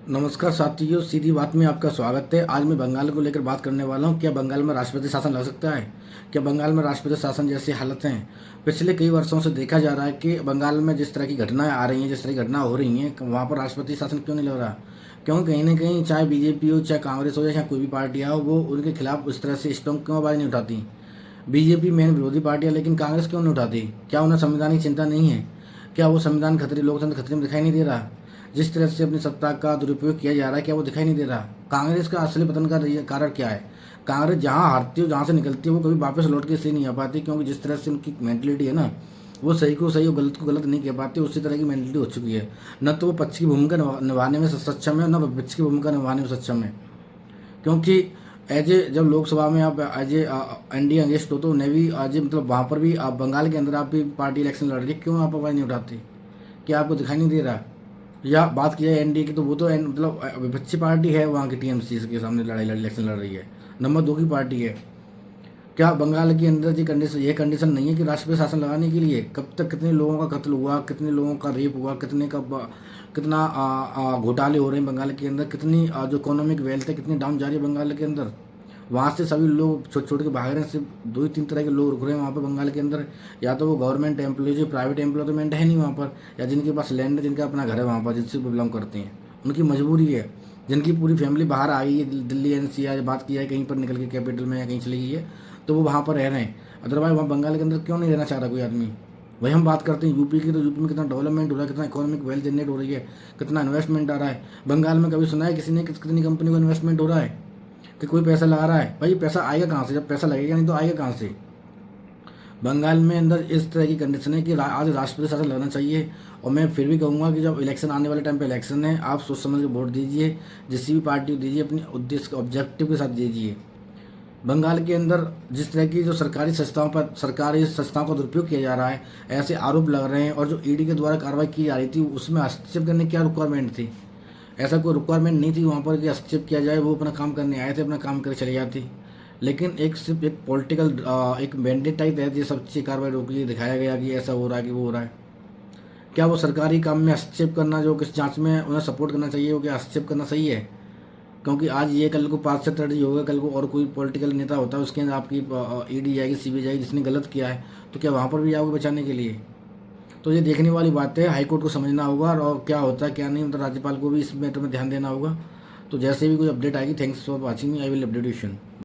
नमस्कार साथियों, सीधी बात में आपका स्वागत है। आज मैं बंगाल को लेकर बात करने वाला हूं। क्या बंगाल में राष्ट्रपति शासन लग सकता है? क्या बंगाल में राष्ट्रपति शासन जैसी हालत हैं? पिछले कई वर्षों से देखा जा रहा है कि बंगाल में जिस तरह की घटनाएं आ रही हैं, जिस तरह की घटना हो रही हैं, वहाँ पर राष्ट्रपति शासन क्यों नहीं लग रहा? क्यों कहीं ना कहीं चाहे बीजेपी हो, चाहे कांग्रेस हो, या चाहे कोई भी पार्टियाँ हो, वो उनके खिलाफ उस तरह से स्ट्रॉन्ग क्यों आवाज़ नहीं उठाती? बीजेपी मेन विरोधी पार्टी है, लेकिन कांग्रेस क्यों नहीं उठाती? क्या उन्हें संविधान की चिंता नहीं है? क्या वो संविधान खतरे, लोकतंत्र खतरे में दिखाई नहीं दे रहा? जिस तरह से अपनी सत्ता का दुरुपयोग किया जा रहा है, क्या वो दिखाई नहीं दे रहा? कांग्रेस का असली पतन का कारण क्या है? कांग्रेस जहां हारती है, जहां से निकलती है, वो कभी वापस लौट के इसलिए नहीं आ पाती क्योंकि जिस तरह से उनकी मेंटलिटी है ना, वो सही को सही और गलत को गलत नहीं कह पाते। उसी तरह की मेंटलिटी हो चुकी है। न तो वो पक्ष की भूमिका निभाने में सक्षम है, न विपक्ष की भूमिका निभाने में सक्षम है। क्योंकि एज ए जब लोकसभा में आप एज ए एनडीए अगेंस्ट हो, तो उन्हें भी आज मतलब वहाँ पर भी आप बंगाल के अंदर आप भी पार्टी इलेक्शन लड़ रही है, क्यों आप आवाज़ नहीं उठाती? क्या आपको दिखाई नहीं दे रहा? या बात की जाए एनडीए की, तो वो तो मतलब विपक्षी पार्टी है, वहाँ की टीएमसी के सामने इलेक्शन लड़ रही है, नंबर 2 की पार्टी है। क्या बंगाल के अंदर ये कंडीशन नहीं है कि राष्ट्रपति शासन लगाने के लिए? कब तक कितने लोगों का कत्ल हुआ, कितने लोगों का रेप हुआ, कितना घोटाले हो रहे हैं बंगाल के अंदर, कितनी जो इकोनॉमिक वेल्थ है कितनी डाउन जा रही है बंगाल के अंदर। वहाँ से सभी लोग छोड़ छोड़ के भाग रहे हैं। सिर्फ 2 ही 3 तरह के लोग रुक रहे हैं वहाँ पर बंगाल के अंदर। या तो वो गवर्नमेंट एम्प्लॉय, जो प्राइवेट एम्प्लॉयमेंट है नहीं वहाँ पर, या जिनके पास लैंड है, जिनका अपना घर है वहाँ पर, जिससे वो बिलोंग करते हैं, उनकी मजबूरी है। जिनकी पूरी फैमिली बाहर आ गई है, दिल्ली एनसीआर बात की है, कहीं पर निकल के कैपिटल में या कहीं चली गई है, तो वो वहाँ पर रह रहे हैं। अदरवाइज वहाँ बंगाल के अंदर क्यों नहीं रहना चाह रहा कोई आदमी? वही हम बात करते हैं यूपी की, तो यूपी में कितना डेवलपमेंट हो रहा है, कितना इकोनॉमिक वेल्थ जनरेट हो रही है, कितना इन्वेस्टमेंट आ रहा है। बंगाल में कभी सुना है किसी ने कितनी कंपनी को इन्वेस्टमेंट हो रहा है, कि कोई पैसा लगा रहा है? भाई पैसा आएगा कहाँ से? जब पैसा लगेगा नहीं तो आएगा कहाँ से? बंगाल में अंदर इस तरह की कंडीशन है कि आज राष्ट्रपति शासन लगना चाहिए। और मैं फिर भी कहूँगा कि जब इलेक्शन आने वाले टाइम पे इलेक्शन है, आप सोच समझ के वोट दीजिए, जिस भी पार्टी को दीजिए, अपनी उद्देश्य ऑब्जेक्टिव के साथ दीजिए। बंगाल के अंदर जिस तरह की जो सरकारी संस्थाओं का दुरुपयोग किया जा रहा है, ऐसे आरोप लग रहे हैं, और जो ईडी के द्वारा कार्रवाई की जा रही थी, उसमें हस्तक्षेप करने की क्या रिक्वायरमेंट थी? ऐसा कोई रिक्वायरमेंट नहीं थी वहाँ पर कि हस्तक्षेप किया जाए। वो अपना काम करने आए थे, अपना काम करके चले जाती। लेकिन सिर्फ एक पॉलिटिकल एक मैंडेट टाइप है, ये सब चीज़ कार्रवाई रोक लिए दिखाया गया कि ऐसा हो रहा है कि वो हो रहा है। क्या वो सरकारी काम में हस्तक्षेप करना, जो किस जांच में उन्हें सपोर्ट करना चाहिए, वो क्या हस्तक्षेप करना सही है? क्योंकि आज ये कल को 5 से 30 होगा, कल को और कोई पॉलिटिकल नेता होता है, उसके अंदर आपकी ईडी जाएगी, सीबीआई जाएगी, जिसने गलत किया है, तो क्या वहाँ पर भी आओगे बचाने के लिए? तो ये देखने वाली बात है। हाईकोर्ट को समझना होगा, और क्या होता है क्या नहीं, मतलब राज्यपाल को भी इस मैटर में ध्यान देना होगा। तो जैसे भी कोई अपडेट आएगी, thanks for watching, I will update you soon.